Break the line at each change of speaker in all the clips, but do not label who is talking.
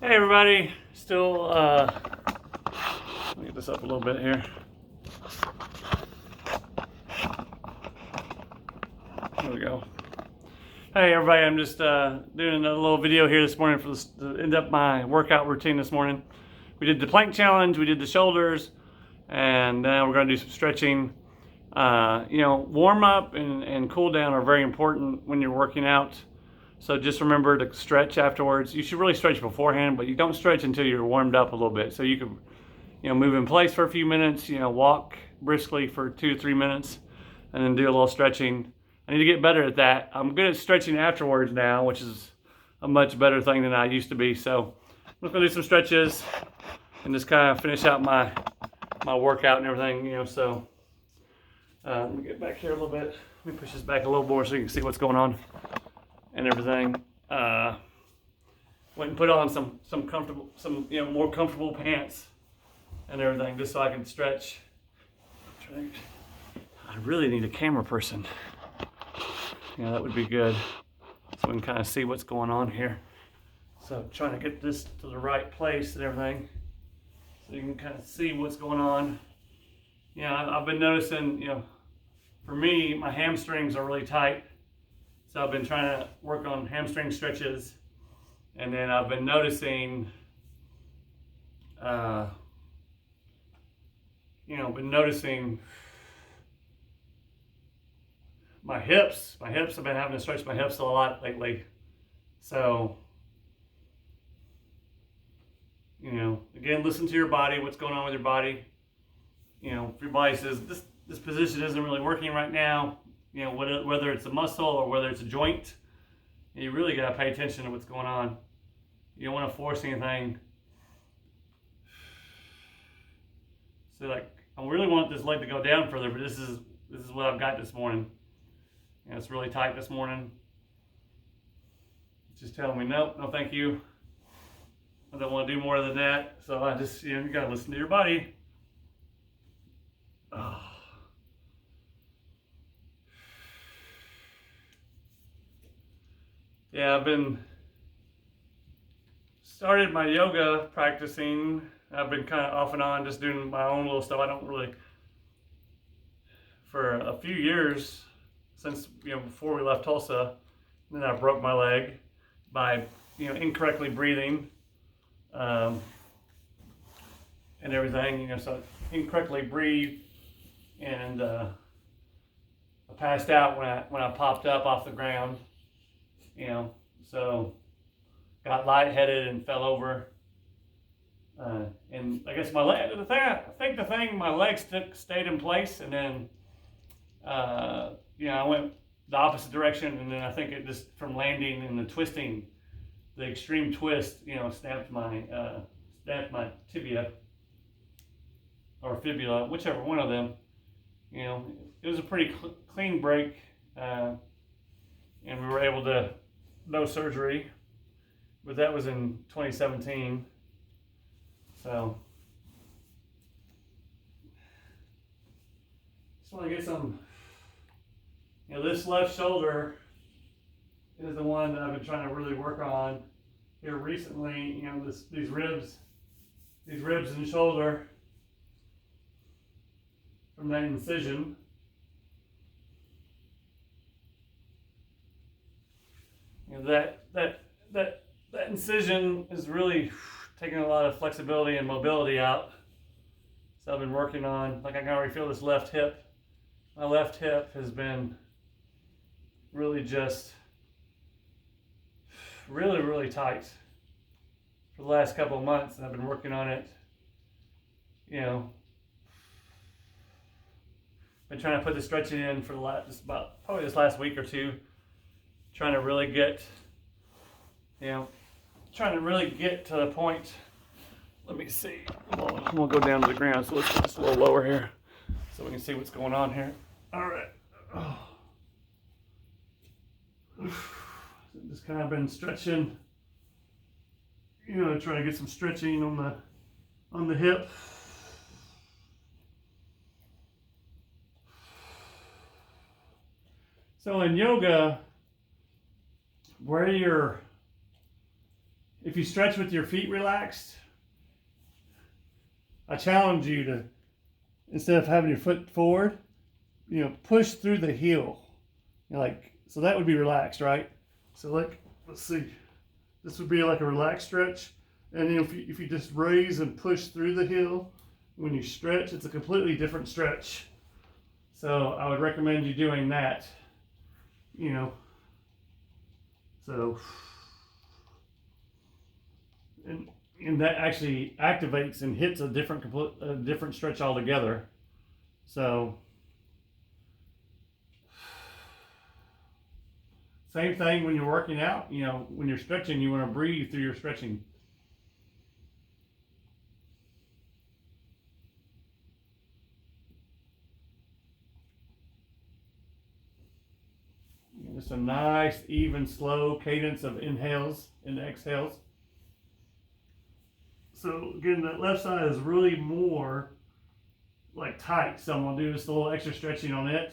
Hey everybody, still let me get this up a little bit here. There we go. Hey everybody, I'm just doing another little video here this morning for to end up my workout routine this morning. We did the plank challenge, we did the shoulders, and now we're going to do some stretching. Warm up and cool down are very important when you're working out. So just remember to stretch afterwards. You should really stretch beforehand, but you don't stretch until you're warmed up a little bit. So you can, move in place for a few minutes, walk briskly for 2 to 3 minutes, and then do a little stretching. I need to get better at that. I'm good at stretching afterwards now, which is a much better thing than I used to be. So I'm just gonna do some stretches and just kind of finish out my workout and everything, so let me get back here a little bit. Let me push this back a little more so you can see what's going on and everything. Went and put on some more comfortable pants and everything just so I can stretch. I really need a camera person. That would be good, so we can kind of see what's going on here. So trying to get this to the right place and everything, so you can kind of see what's going on. I've been noticing, for me, my hamstrings are really tight. So I've been trying to work on hamstring stretches, and then I've been noticing, my hips. My hips, I've been having to stretch my hips a lot lately. So, again, listen to your body, what's going on with your body. If your body says this position isn't really working right now, whether it's a muscle or whether it's a joint, you really got to pay attention to what's going on. You don't want to force anything. So I really want this leg to go down further, but this is what I've got this morning. It's really tight this morning. It's just telling me, nope, no thank you. I don't want to do more than that. So I just, you got to listen to your body. Oh. Yeah, I've been started my yoga practicing. I've been kind of off and on just doing my own little stuff. I don't really, for a few years since, before we left Tulsa, then I broke my leg by, incorrectly breathing and everything, so incorrectly breathe, and I passed out when I popped up off the ground, so got lightheaded and fell over. And I guess my leg, my legs stayed in place, and then, I went the opposite direction, and then I think it just, from landing and the twisting, the extreme twist, snapped my tibia or fibula, whichever one of them. It was a pretty clean break, and we were able to, no surgery, but that was in 2017. So, just want to get some, this left shoulder is the one that I've been trying to really work on here recently. These ribs in the shoulder from that incision. That incision is really taking a lot of flexibility and mobility out. So I've been working on, I can already feel this left hip. My left hip has been really just really, really tight for the last couple of months, and I've been working on it. Been trying to put the stretching in for probably this last week or two, trying to really get, to the point. Let me see. I'm gonna go down to the ground, so let's get this a little lower here, so we can see what's going on here. All right. Oh. Just kind of been stretching, trying to get some stretching on the hip. So in yoga, where your if you stretch with your feet relaxed, I challenge you to, instead of having your foot forward, push through the heel. So that would be relaxed, right? So let's see. This would be like a relaxed stretch. And if you just raise and push through the heel, when you stretch, it's a completely different stretch. So I would recommend you doing that. So, and that actually activates and hits a different stretch altogether. So, same thing when you're working out. When you're stretching, you want to breathe through your stretching. Just a nice, even, slow cadence of inhales and exhales. So again, that left side is really more like tight. So I'm going to do just a little extra stretching on it.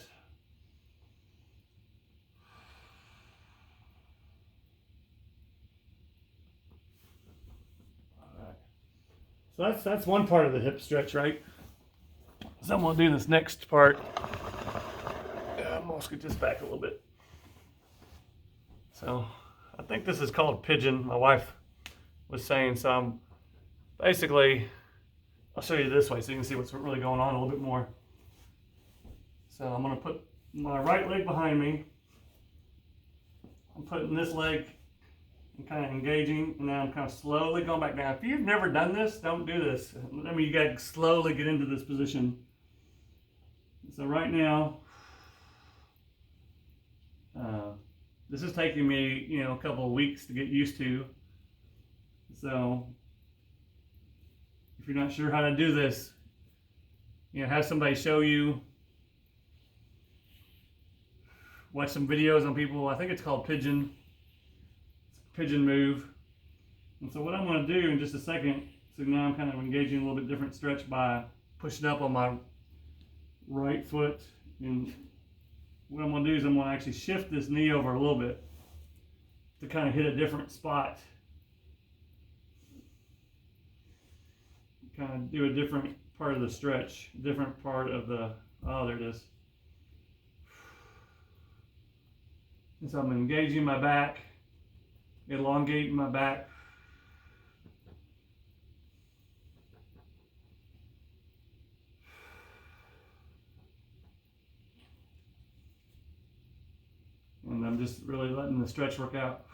All right. So that's one part of the hip stretch, right? So I'm going to do this next part. I'm going to scoot this back a little bit. So I think this is called pigeon. My wife was saying, so I'm basically, I'll show you this way so you can see what's really going on a little bit more. So I'm going to put my right leg behind me. I'm putting this leg and kind of engaging, and now I'm kind of slowly going back down. If you've never done this, don't do this. I mean, you got to slowly get into this position. So right now, this is taking me, a couple of weeks to get used to. So if you're not sure how to do this, have somebody show you. Watch some videos on people. I think it's called pigeon. It's a pigeon move. And so what I'm going to do in just a second, so now I'm kind of engaging a little bit different stretch by pushing up on my right foot. And what I'm going to do is I'm going to actually shift this knee over a little bit to kind of hit a different spot. Kind of do a different part of the stretch, different part of the, oh, there it is. And so I'm engaging my back, elongating my back. And I'm just really letting the stretch work out.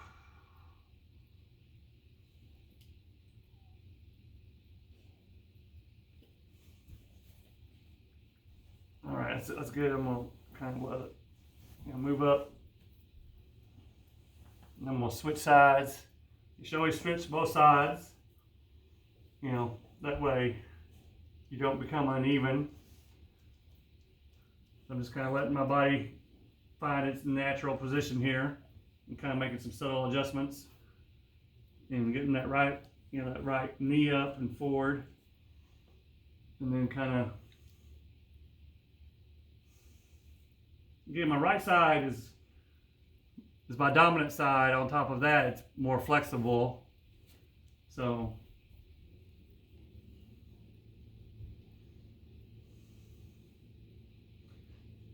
All right, that's good. I'm gonna kind of let it move up. And I'm gonna switch sides. You should always switch both sides. That way you don't become uneven. I'm just kind of letting my body find its natural position here and kind of making some subtle adjustments and getting that right, that right knee up and forward, and then kind of, again, my right side is my dominant side. On top of that, it's more flexible. So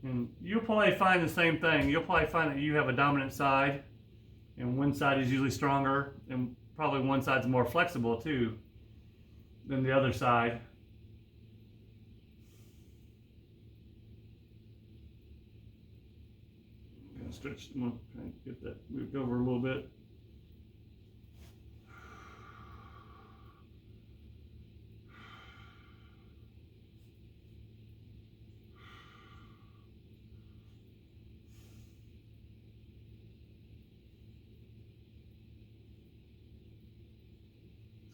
and you'll probably find the same thing. You'll probably find that you have a dominant side, and one side is usually stronger, and probably one side's more flexible too than the other side. I'm gonna stretch. I'm gonna kind of get that moved over a little bit.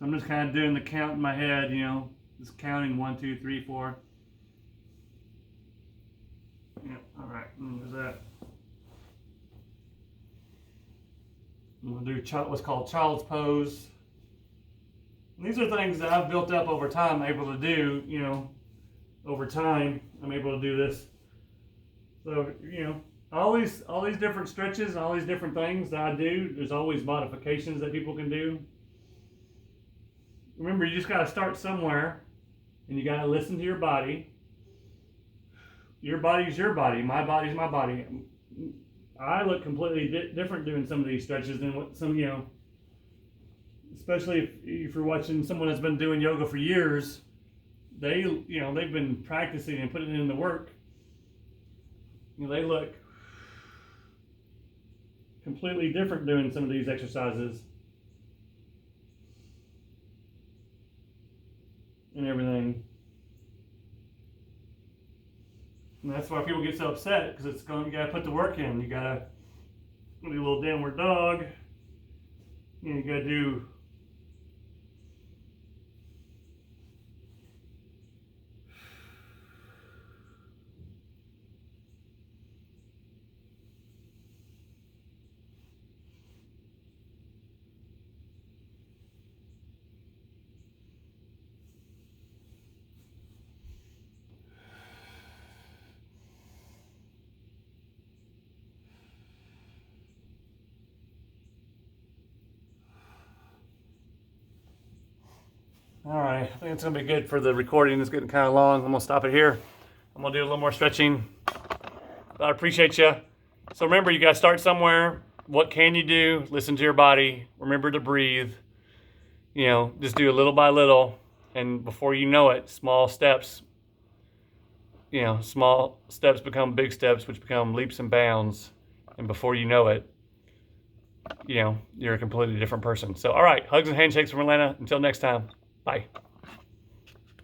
I'm just kind of doing the count in my head, just counting 1, 2, 3, 4. Yeah, all right, there's that. I'm gonna do what's called child's pose. And these are things that I've built up over time, I'm able to do, over time, I'm able to do this. So, all these different stretches, all these different things that I do, there's always modifications that people can do. remember, you just got to start somewhere, and you got to listen to your body. Your body's your body. My body's my body. I look completely different doing some of these stretches than what some, especially if you're watching someone that's been doing yoga for years. They've been practicing and putting in the work. They look completely different doing some of these exercises and everything. And that's why people get so upset, because you gotta put the work in. You gotta do a little downward dog. You gotta do All right, I think it's gonna be good for the recording. It's getting kind of long. I'm gonna stop it here. I'm gonna do a little more stretching. But I appreciate you. So remember, you gotta start somewhere. What can you do? Listen to your body. Remember to breathe. Just do a little by little. And before you know it, small steps become big steps, which become leaps and bounds. And before you know it, you're a completely different person. So, all right, hugs and handshakes from Atlanta. Until next time. Bye.